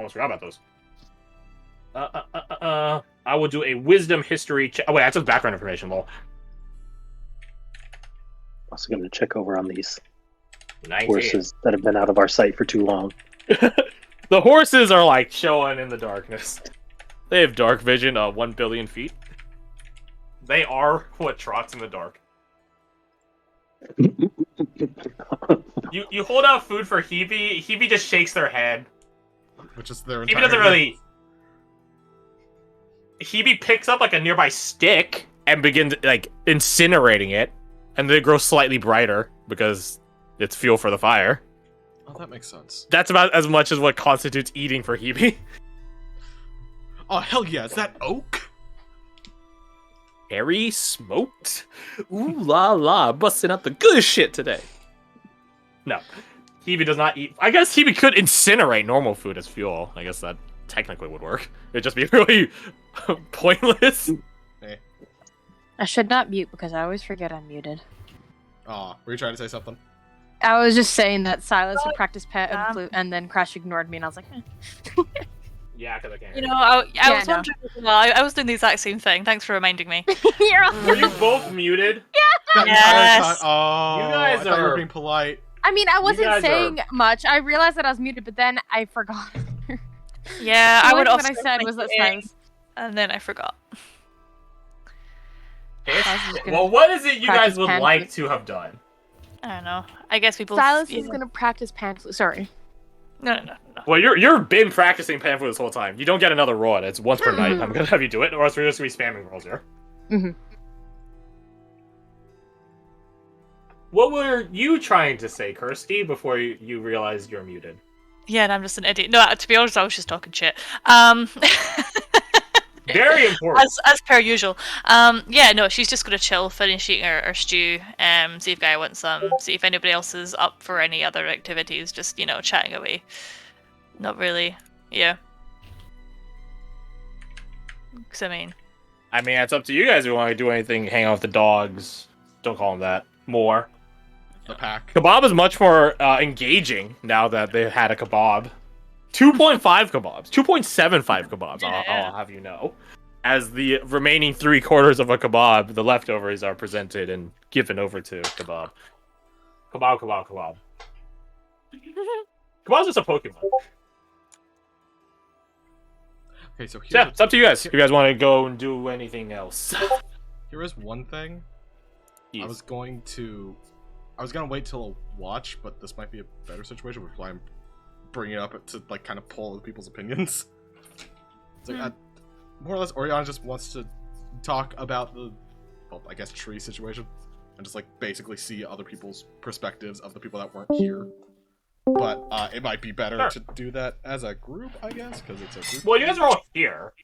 almost forgot about those. I will do a wisdom history check. Oh, wait, that's just background information, lol. Also going to check over on these 19. horses that have been out of our sight for too long. The horses are, like, showing in the darkness. They have dark vision of 1 billion feet. They are what trots in the dark. You hold out food for Hebe. Hebe just shakes their head. Which is their Hebe entire... doesn't really... Hebe picks up, like, a nearby stick and begins, like, incinerating it. And they grow slightly brighter because it's fuel for the fire. Oh, that makes sense. That's about as much as what constitutes eating for Hebe. Oh, hell yeah, is that oak? Harry smoked? Ooh la la, busting out the good shit today. No. Hebe does not eat... I guess Hebe could incinerate normal food as fuel. I guess that technically would work. It'd just be really pointless. Hey. I should not mute because I always forget I'm muted. Aw, were you trying to say something? I was just saying that Silas had practiced pet and flute, and then Crash ignored me, and I was like, Yeah, because I can't. You know, I Yeah, was no. wondering as well. I was doing the exact same thing. Thanks for reminding me. You're all... Were you both muted? That Yes. entire time- Oh, You guys I thought you were are- being polite. I mean, I You wasn't guys saying much. I realized that I was muted, but then I forgot. Yeah, The I only would thing also that I said was that thinking, Silas... and then I forgot. Well, what is it you guys practice would pan like flute. to have done? I don't know. I guess people. Silas yeah. is gonna practice pan flute. Sorry. No. Well, you've been practicing Pamphlet this whole time. You don't get another roll. It's once per night. I'm gonna have you do it, or else we're just gonna be spamming rolls here. Mm-hmm. What were you trying to say, Kirsty, before you realized you're muted? Yeah, and I'm just an idiot. No, to be honest, I was just talking shit. Very important. as per usual. Yeah, no, she's just gonna chill, finish eating her stew, see if Guy wants some, see if anybody else is up for any other activities, just, chatting away. Not really, yeah. 'Cause I mean, it's up to you guys if you want to do anything, hang out with the dogs. Don't call them that. More. The pack. Kebab is much more engaging now that they've had a kebab. 2.5 kebabs. 2.75 kebabs, I'll have you know. As the remaining 3/4 of a kebab, the leftovers are presented and given over to kebab. Kebab. Kebab's just a Pokemon. Okay, so So yeah, it's up to you guys. If you guys want to go and do anything else. here is one thing. Yes. I was gonna wait till a watch, but this might be a better situation, which is why I'm bringing it up to kind of pull other people's opinions. It's like, more or less, Oriana just wants to talk about the, I guess, tree situation, and just basically see other people's perspectives of the people that weren't here. But it might be better to do that as a group, I guess, because it's a group. Well, you guys are all here.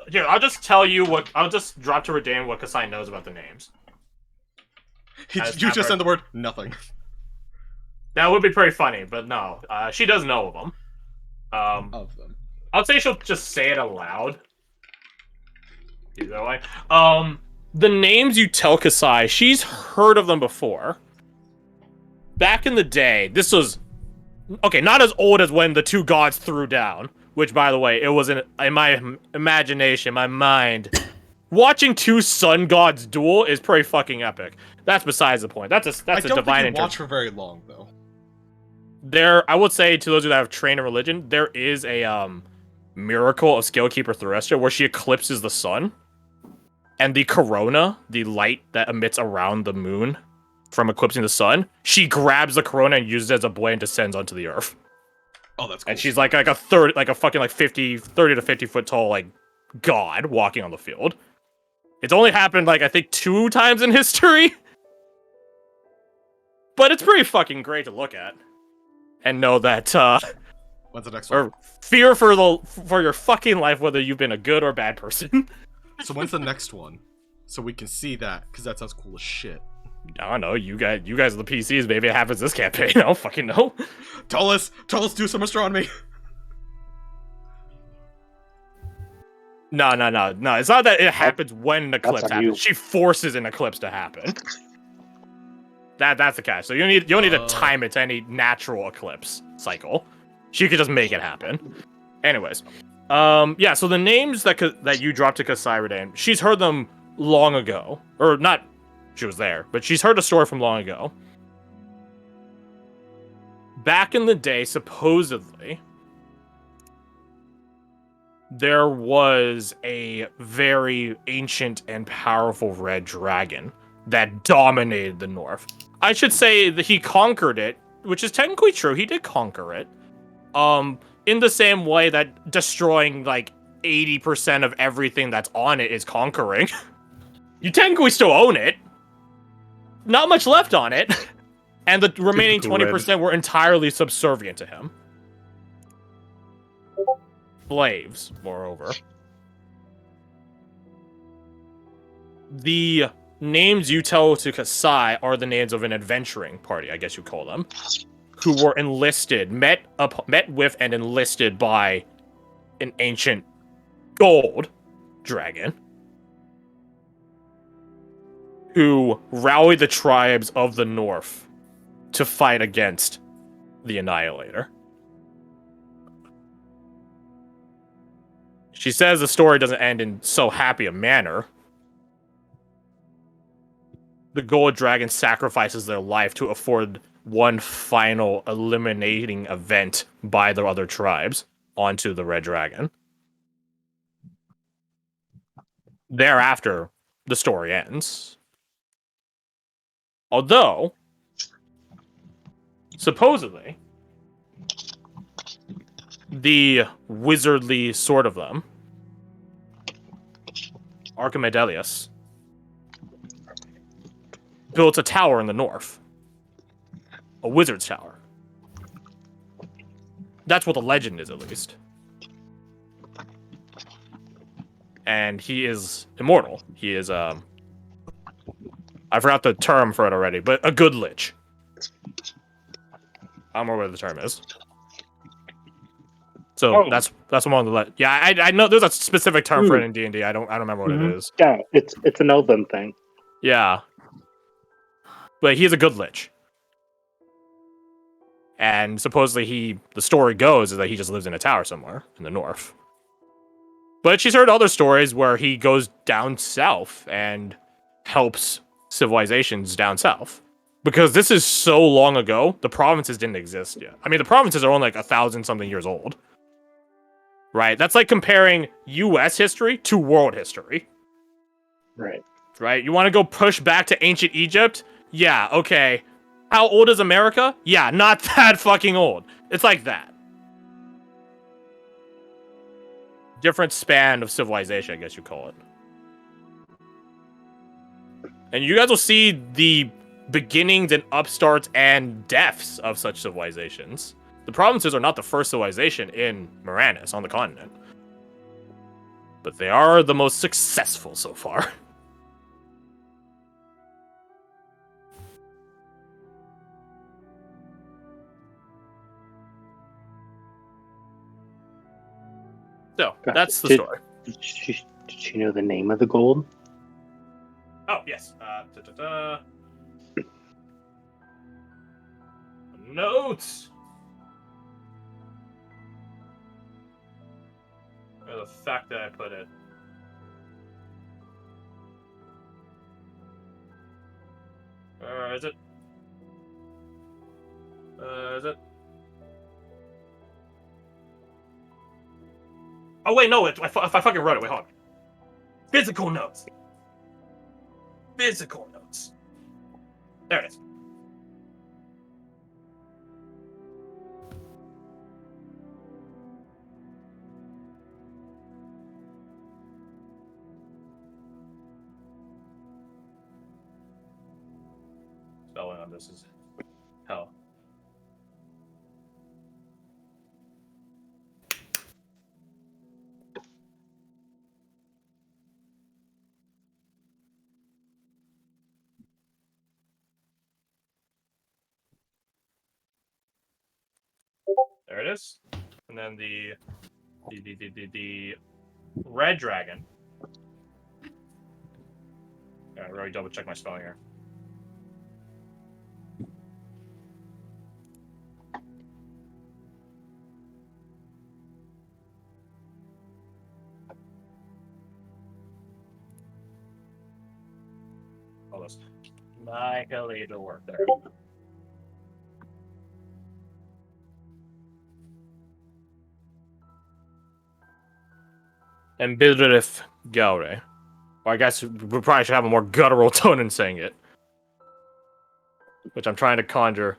Here, I'll just tell you what. I'll just drop to Redan what Kasai knows about the names. You just said the word nothing. That would be pretty funny, but no. She does know of them. Of them. I'd say she'll just say it aloud. Either way. The names you tell Kasai, she's heard of them before. Back in the day, this was... Okay, not as old as when the two gods threw down. Which, by the way, it was in my imagination, my mind. Watching two sun gods duel is pretty fucking epic. That's besides the point. That's a divine I don't think you inter- watch for very long, though. I would say to those who have trained in religion, there is a miracle of Scalekeeper Thresher where she eclipses the sun. And the corona, the light that emits around the moon from eclipsing the sun, she grabs the corona and uses it as a blade and descends onto the earth. Oh, that's cool. And she's like a 30 to 50 foot tall god walking on the field. It's only happened I think 2 times in history. But it's pretty fucking great to look at. And know that When's the next one? or fear for your fucking life whether you've been a good or bad person. So when's the next one? So we can see that, because that sounds cool as shit. I don't know, you guys are the PCs, maybe it happens this campaign. I don't fucking know. Tell us, do some astronomy. No. It's not that it happens when an eclipse on happens. you. She forces an eclipse to happen. That's the catch. So you don't need to time it to any natural eclipse cycle. She could just make it happen. Anyways, yeah. So the names that you dropped to Kasai Redan, she's heard them long ago, or not. She was there, but she's heard a story from long ago. Back in the day, supposedly, there was a very ancient and powerful red dragon that dominated the north. I should say that he conquered it, which is technically true. He did conquer it. In the same way that destroying like 80% of everything that's on it is conquering. You technically still own it. Not much left on it. And the remaining 20% were entirely subservient to him. Slaves, moreover. The names you tell to Kasai are the names of an adventuring party, I guess you call them, who were enlisted, met with and enlisted by an ancient gold dragon, who rallied the tribes of the north to fight against the Annihilator. She says the story doesn't end in so happy a manner. The gold dragon sacrifices their life to afford one final eliminating event by the other tribes onto the red dragon. Thereafter, the story ends. Although, supposedly, the wizardly sort of them, Archimedelius, built a tower in the north. A wizard's tower. That's what the legend is, at least. And he is immortal. He is, I forgot the term for it already, but a good lich. I don't remember what the term is. So that's one of the yeah. I know there's a specific term for it in D&D. I don't remember what it is. Yeah, it's an elven thing. Yeah, but he's a good lich, and supposedly the story goes is that he just lives in a tower somewhere in the north. But she's heard other stories where he goes down south and helps civilizations down south. Because this is so long ago, the provinces didn't exist yet. I mean, the provinces are only like 1,000-something years old. Right? That's like comparing US history to world history. Right. Right? You want to go push back to ancient Egypt? Yeah, okay. How old is America? Yeah, not that fucking old. It's like that. Different span of civilization, I guess you call it. And you guys will see the beginnings and upstarts and deaths of such civilizations. The provinces are not the first civilization in Moranis on the continent. But they are the most successful so far. So, that's the story. Did she know the name of the gold? Oh, yes. Notes! Or the fact that I put it. Is it? Is it? Oh, wait, no, I fucking wrote it. Wait, hold on. Physical notes. Physical notes. There it is. Spelling on this is hell. There it is. And then the red dragon. I really double check my spelling here. all this. Annihilator work there. Embittereth Gaure. Or I guess we probably should have a more guttural tone in saying it. Which I'm trying to conjure.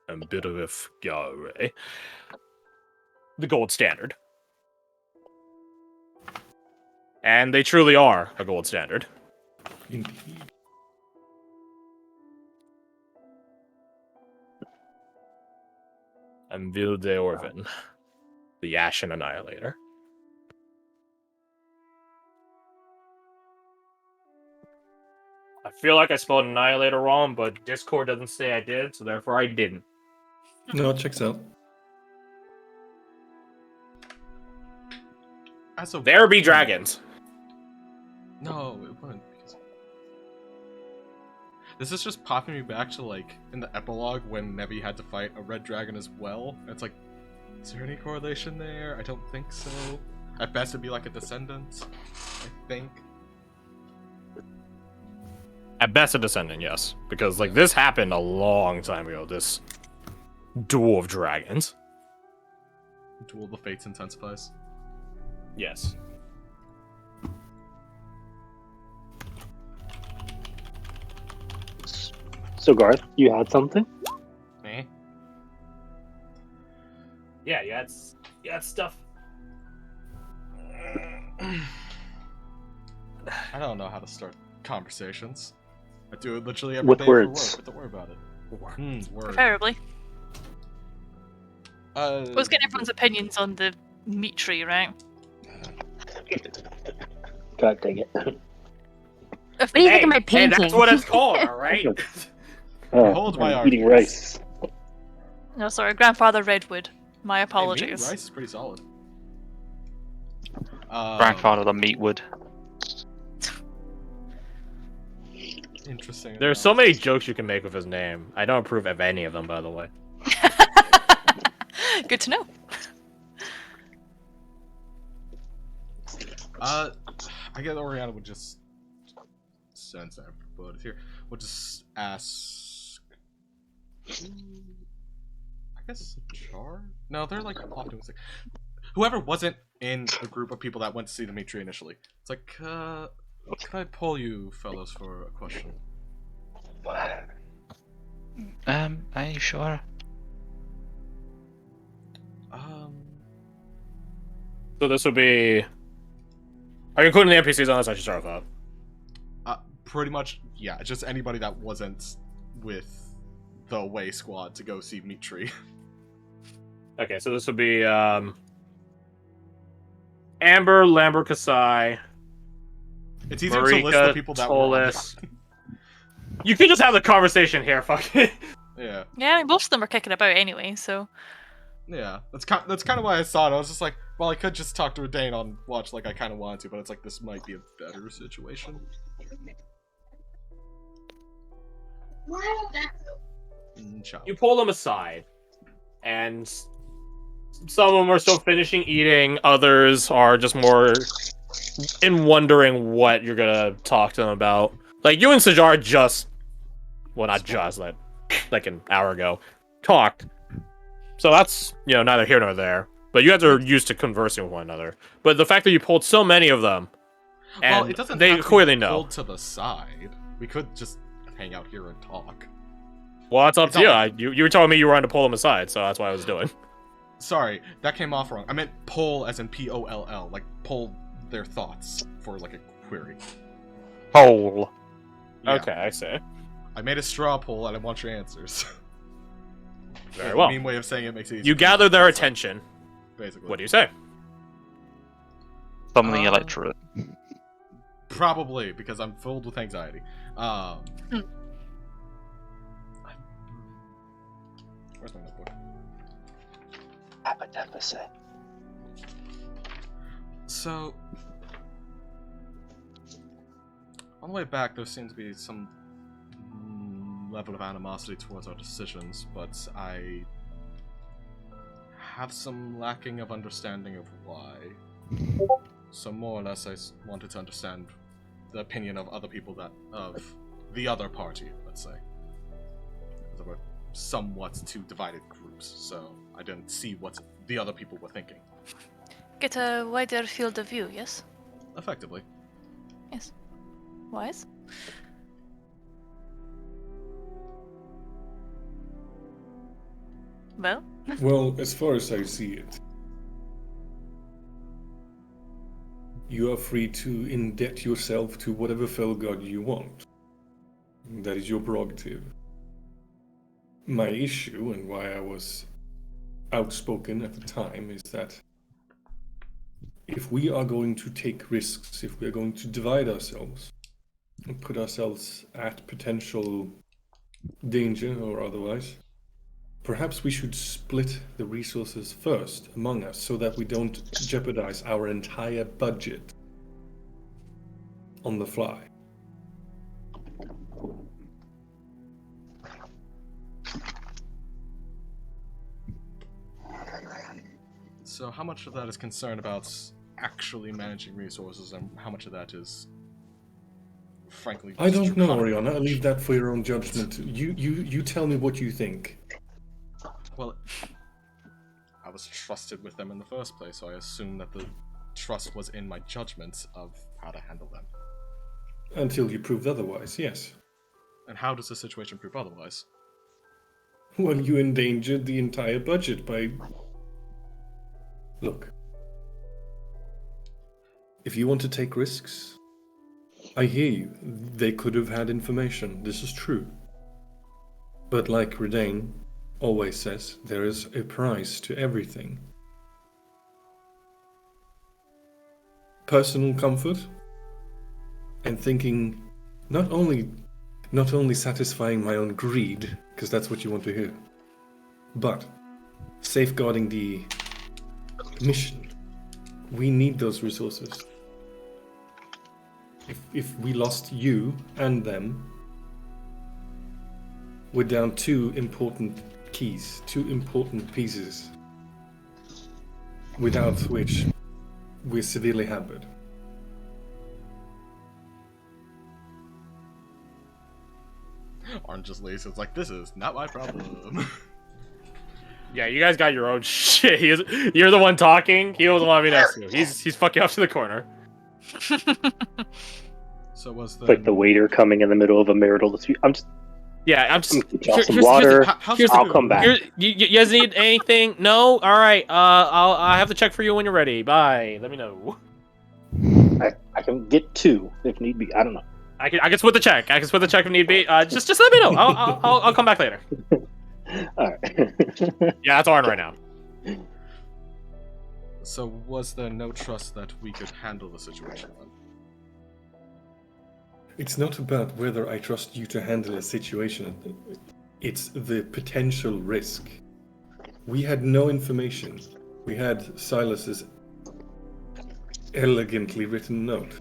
Embittereth Gaure. The gold standard. And they truly are a gold standard. Indeed. And Vilde Orvin. The Ashen Annihilator. I feel like I spelled Annihilator wrong, but Discord doesn't say I did, so therefore I didn't. No, it checks out. As a There be dragons. No, it wouldn't. Because... This is just popping me back to, like, in the epilogue when Nevi had to fight a red dragon as well. It's like, is there any correlation there? I don't think so. At best, it'd be like a descendant, I think. At best a descendant, yes. Because, like, this happened a long time ago, this duel of dragons. Duel of the Fates intensifies. Yes. So Garth, you had something? Me? Yeah, you had stuff. I don't know how to start conversations. I do it literally every With day words. for work. Don't worry about it. Word. Preferably. Let's get Uh, everyone's opinions on the meat tree, right? God dang it. What do you think of my Hey, painting? that's what it's called, alright? Hold my I'm eating arguments. rice. No, sorry, Grandfather Redwood. My Hey, apologies. meat rice is pretty solid. Grandfather the Meatwood. Interesting. There's so many jokes you can make with his name. I don't approve of any of them, by the way. Good to know. I guess Oriana would just sense everybody here. We'll just ask. I guess Char? No, they're like often like whoever wasn't in the group of people that went to see the meat tree initially. It's like, can I pull you fellows for a question? Are you sure? So this would be... Are you including the NPCs on this? I should start with that. Pretty much, yeah. Just anybody that wasn't with the away squad to go see Meat Tree. Okay, so this would be Amber, Lambert, Kasai, It's easier to list the people that were on Tolis. You can just have the conversation here, fuck it. Yeah, Yeah, I mean, most of them are kicking about anyway, so. yeah. That's kind of why I saw it. I was just like, well, I could just talk to Dane on watch like I kind of wanted to, but it's like this might be a better situation. Ciao. You pull them aside, and some of them are still finishing eating, others are just more in wondering what you're gonna talk to them about. Like, you and Sajar just... Well, not just, like an hour ago, talked. So that's, neither here nor there. But you guys are used to conversing with one another. But the fact that you pulled so many of them, and Well, it doesn't they have to be clearly know. pulled to the side. We could just hang out here and talk. Well, that's up It's to you. all- You were telling me you were on to pull them aside, so that's what I was doing. Sorry, that came off wrong. I meant poll as in P-O-L-L, like poll their thoughts for like a query. Hole. Yeah. Okay, I see. I made a straw poll and I want your answers. Very The well. mean way of saying it makes it easy. You gather their attention. Basically. What do you say? Summon the Uh, electorate. Probably, because I'm filled with anxiety. Where's my notebook? I would never say. So, on the way back, there seemed to be some level of animosity towards our decisions, but I have some lacking of understanding of why. So more or less, wanted to understand the opinion of other people the other party, let's say. There were somewhat two divided groups, so I didn't see what the other people were thinking. Get a wider field of view, yes? Effectively. Yes. Wise? Well? Well, as far as I see it, you are free to indebt yourself to whatever fell god you want. That is your prerogative. My issue, and why I was outspoken at the time, is that if we are going to take risks, if we are going to divide ourselves and put ourselves at potential danger or otherwise, perhaps we should split the resources first among us so that we don't jeopardize our entire budget on the fly. So how much of that is concerned about actually managing resources, and how much of that is, frankly, I don't know, draconic Oriana. I approach? leave that for your own judgment. You tell me what you think. Well, I was trusted with them in the first place, so I assume that the trust was in my judgment of how to handle them. Until you proved otherwise, yes. And how does the situation prove otherwise? Well, you endangered the entire budget by... Look. If you want to take risks, I hear you. They could have had information. This is true. But like Redane always says, there is a price to everything. Personal comfort and thinking not only satisfying my own greed, because that's what you want to hear, but safeguarding the mission. We need those resources. If we lost you and them, we're down two important keys, two important pieces, without which we're severely hampered. Arn just lays, it's like, this is not my problem. Yeah, you guys got your own shit. You're the one talking. He doesn't want to be next to you. He's fucking off to the corner. So was the... Like the waiter coming in the middle of a marital dispute. I'm just Yeah, I'm just. gonna get y'all some here's- water. how's here's the I'll food? come back. you guys need anything? No. All right. I have to check for you when you're ready. Bye. Let me know. I can get two if need be. I don't know. I can split the check. I can split the check if need be. Just let me know. I'll come back later. All right. Yeah, that's Arn right now. So was there no trust that we could handle the situation then? It's not about whether I trust you to handle a situation. It's the potential risk. We had no information. We had Silas's elegantly written note.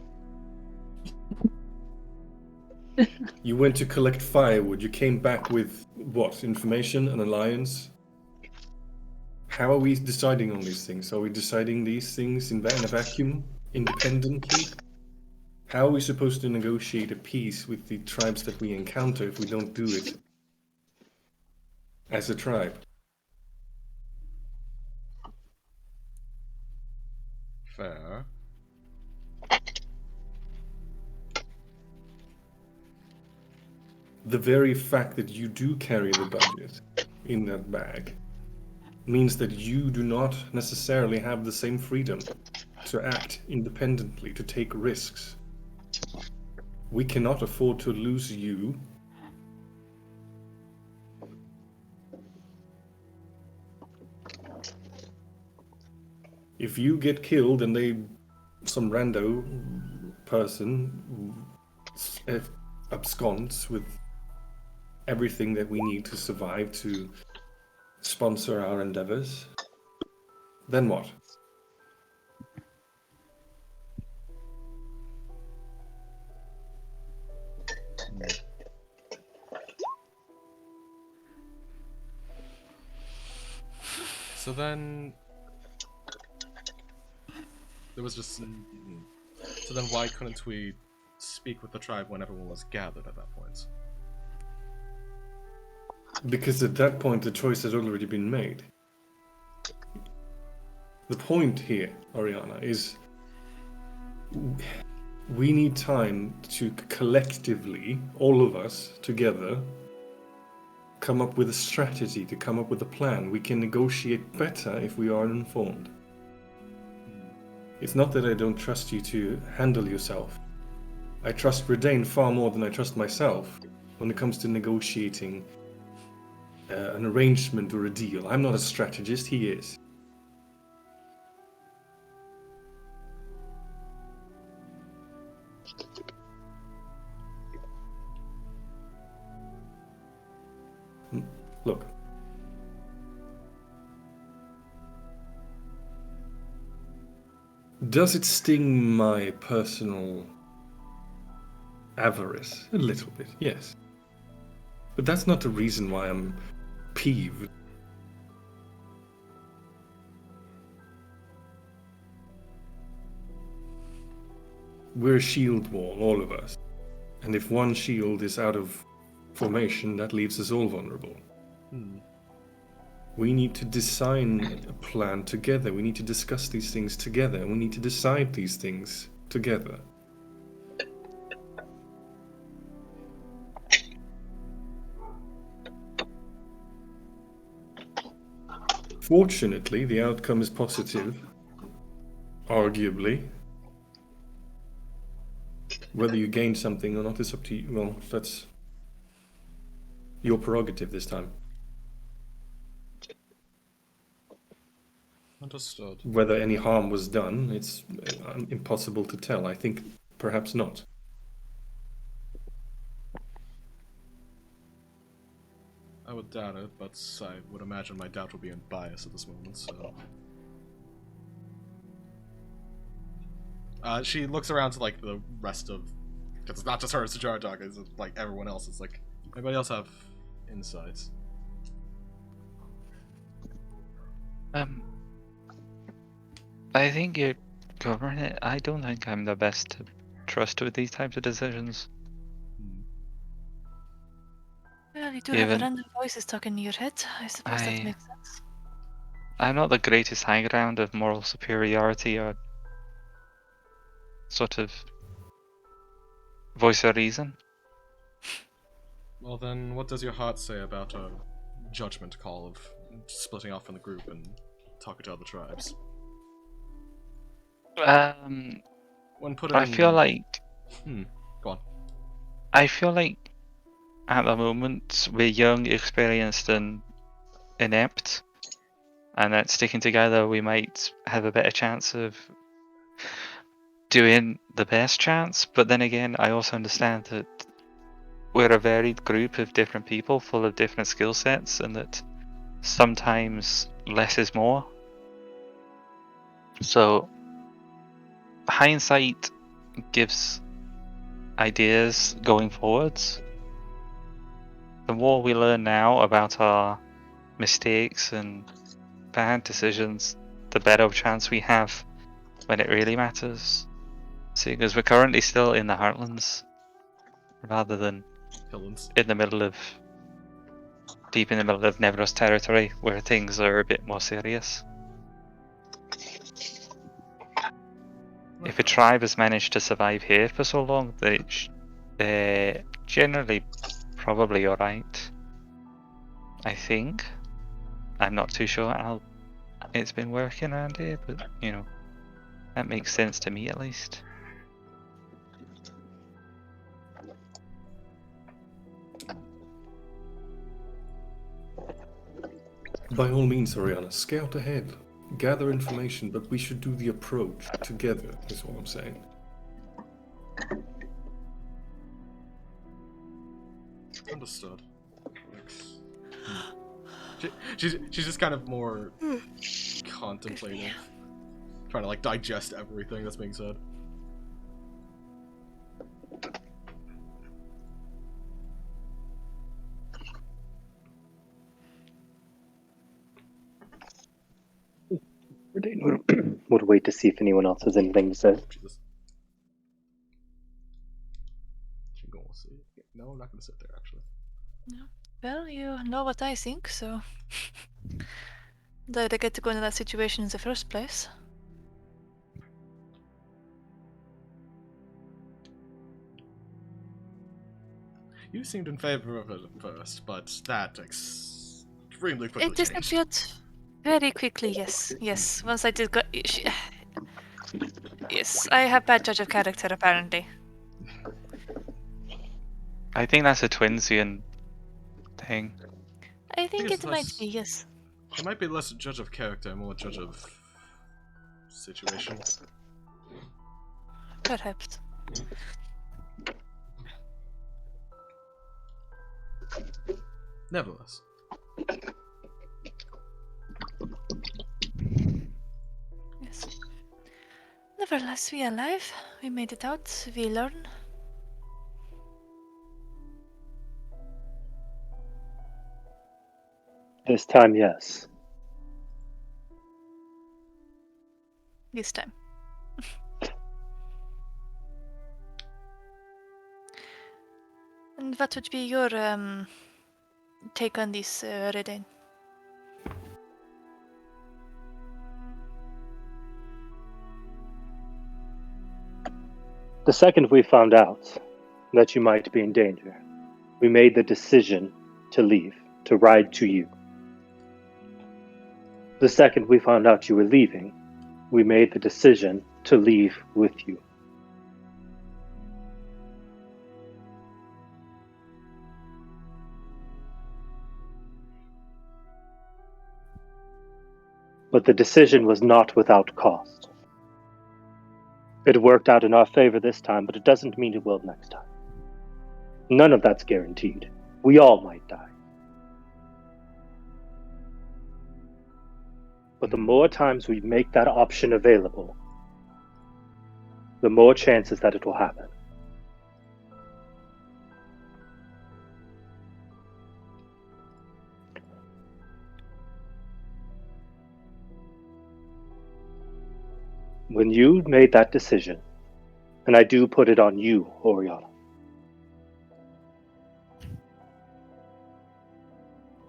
You went to collect firewood. You came back with what? Information? An alliance? How are we deciding on these things? Are we deciding these things in a vacuum, independently? How are we supposed to negotiate a peace with the tribes that we encounter if we don't do it as a tribe? Fair. The very fact that you do carry the budget in that bag means that you do not necessarily have the same freedom to act independently, to take risks. We cannot afford to lose you. If you get killed and some rando person absconds with everything that we need to survive to sponsor our endeavors, then what? So then... there was just... So then why couldn't we speak with the tribe when everyone was gathered at that point? Because at that point, the choice has already been made. The point here, Oriana, is we need time to collectively, all of us together, come up with a strategy, to come up with a plan. We can negotiate better if we are informed. It's not that I don't trust you to handle yourself. I trust Redane far more than I trust myself when it comes to negotiating an arrangement or a deal. I'm not a strategist, he is. Look. Does it sting my personal avarice? A little bit, yes. But that's not the reason why I'm peeved. We're a shield wall, all of us. And if one shield is out of formation, that leaves us all vulnerable. We need to design a plan together. We need to discuss these things together. We need to decide these things together. Fortunately, the outcome is positive. Arguably. Whether you gain something or not is up to you. Well, that's your prerogative this time. Understood. Whether any harm was done, it's impossible to tell. I think perhaps not. I would doubt it, but I would imagine my doubt would be unbiased at this moment, so... she looks around to, like, the rest of... Because it's not just her, it's Jar Dog, it's like everyone else. It's like, anybody else have insights? I think you're covering it. I don't think I'm the best to trust with these types of decisions. Well, you do Yeah, have a but random voices talking in your head. I suppose that makes sense. I'm not the greatest high ground of moral superiority or sort of voice of reason. Well then, what does your heart say about a judgment call of splitting off from the group and talking to other tribes? When put in... I feel like... Go on. I feel like at the moment we're young, experienced, and inept, and that sticking together we might have a better chance of doing the best chance. But then again, I also understand that we're a varied group of different people full of different skill sets, and that sometimes less is more. So hindsight gives ideas going forwards. The more we learn now about our mistakes and bad decisions, the better chance we have when it really matters. See, because we're currently still in the Heartlands, rather than Hilllands. deep in the middle of Nevros territory, where things are a bit more serious. If a tribe has managed to survive here for so long, they're generally probably alright. I think. I'm not too sure how it's been working around here, but you know, that makes sense to me at least. By all means, Oriana, scout ahead. Gather information, but we should do the approach together, is what I'm saying. Understood. She's just kind of more contemplative, trying to like digest everything that's being said. Would wait to see if anyone else has anything to say. Jesus. not going to sit there, actually. Well, you know what I think, so. Glad I get to go into that situation in the first place. You seemed in favor of it at first, but that extremely quickly It changed. disappeared very quickly, yes. Yes, once I did go. Yes, I have bad judge of character, apparently. I think that's a Twinsian thing. I think it's it might less- be, yes. It might be less a judge of character, more a judge of situation. Perhaps. Nevertheless. Yes. Nevertheless, we are alive. We made it out. We learn. This time, yes. This time. And what would be your take on this, Redane? The second we found out that you might be in danger, we made the decision to leave, to ride to you. The second we found out you were leaving, we made the decision to leave with you. But the decision was not without cost. It worked out in our favor this time, but it doesn't mean it will next time. None of that's guaranteed. We all might die. But the more times we make that option available, the more chances that it will happen. When you made that decision, and I do put it on you, Oriana,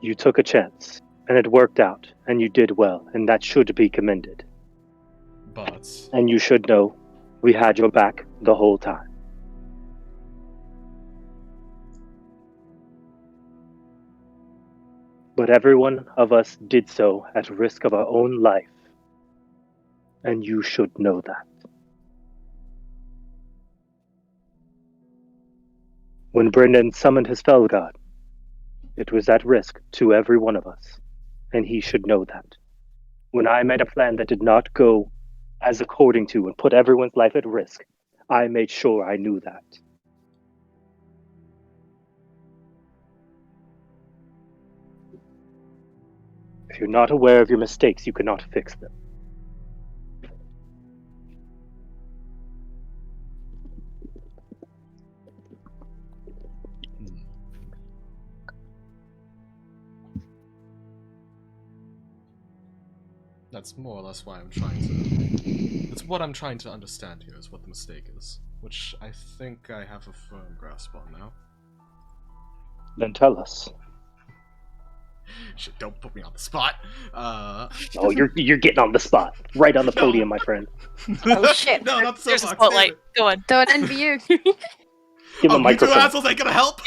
you took a chance, and it worked out, and you did well, and that should be commended. But And you should know we had your back the whole time. But every one of us did so at risk of our own life, and you should know that. When Brendan summoned his fellow god, it was at risk to every one of us, and he should know that. When I made a plan that did not go as according to and put everyone's life at risk, I made sure I knew that. If you're not aware of your mistakes, you cannot fix them. that's more or less why I'm trying to... It's what I'm trying to understand here, is what the mistake is. Which I think I have a firm grasp on now. Then tell us. Shit, don't put me on the spot. Oh, you're getting on the spot, right on the podium, my friend. Oh, shit. No, not the There's a soapbox. spotlight. Go on. Don't envy you. Give him Oh, a you two microphone. assholes ain't gonna help.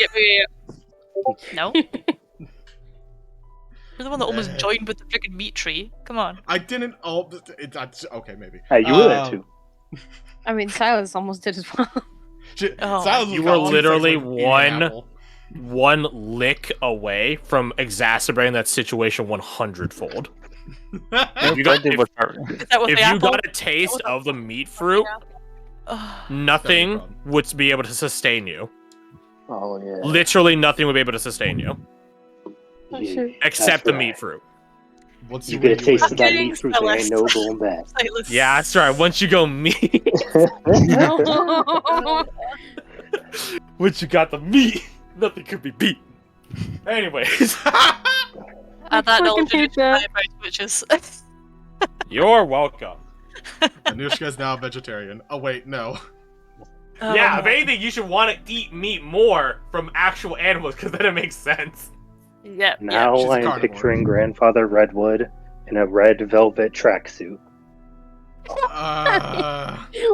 No. You're the one that almost joined with the freaking meat tree. Come on. I didn't. Oh, okay, maybe. Hey, you were there too. I mean, Silas almost did as well. Shit, Oh. Silas was You kinda were on literally sex like an apple. one lick away from exacerbating that situation 100-fold. If you got, Brendan if, was Is that with if the you apple? got a taste of the meat fruit, Ugh. nothing fun. would be able to sustain you. Oh yeah. Literally nothing would be able to sustain you. Oh, shit. Except the right. meat fruit. Once You you get a taste of that Kidding, meat fruit, there ain't no going back. Silas. Yeah, that's right. Once you go meat, once you got the meat, nothing could be beat. Anyways, Add that fucking knowledge hate into that. my witches. you're welcome. Anushka's now a vegetarian. Oh wait, no. Yeah, if anything, you should want to eat meat more from actual animals, because then it makes sense. Yep. Now she's a I am carnivore. picturing Grandfather Redwood in a red velvet tracksuit.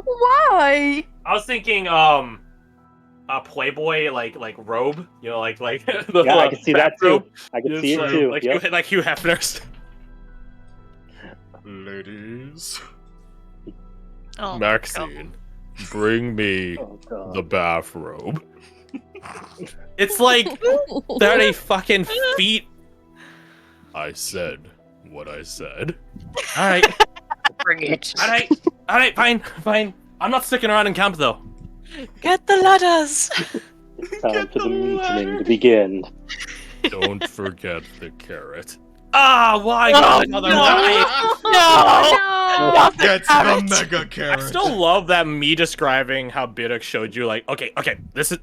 Why? I was thinking, a Playboy like robe, you know, like the Yeah, I can see that too. bathrobe. I can Just see it too. Like, Yep. like Hugh Hefner's. Ladies. Oh, Maxine, bring me Oh, God. the bathrobe. It's like 30 fucking feet. I said what I said. All right. Bring it. All right, fine. I'm not sticking around in camp though. Get the ladders. Time for the mutining to begin. Don't forget the carrot. Ah, why? Oh, Godmother, no. why? No. No. Gets the mega carrot. I still love that me describing how Biddock showed you, like, okay, this is.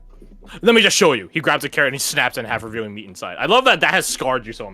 Let me just show you. He grabs a carrot and he snaps it in half, revealing meat inside. I love that has scarred you so much.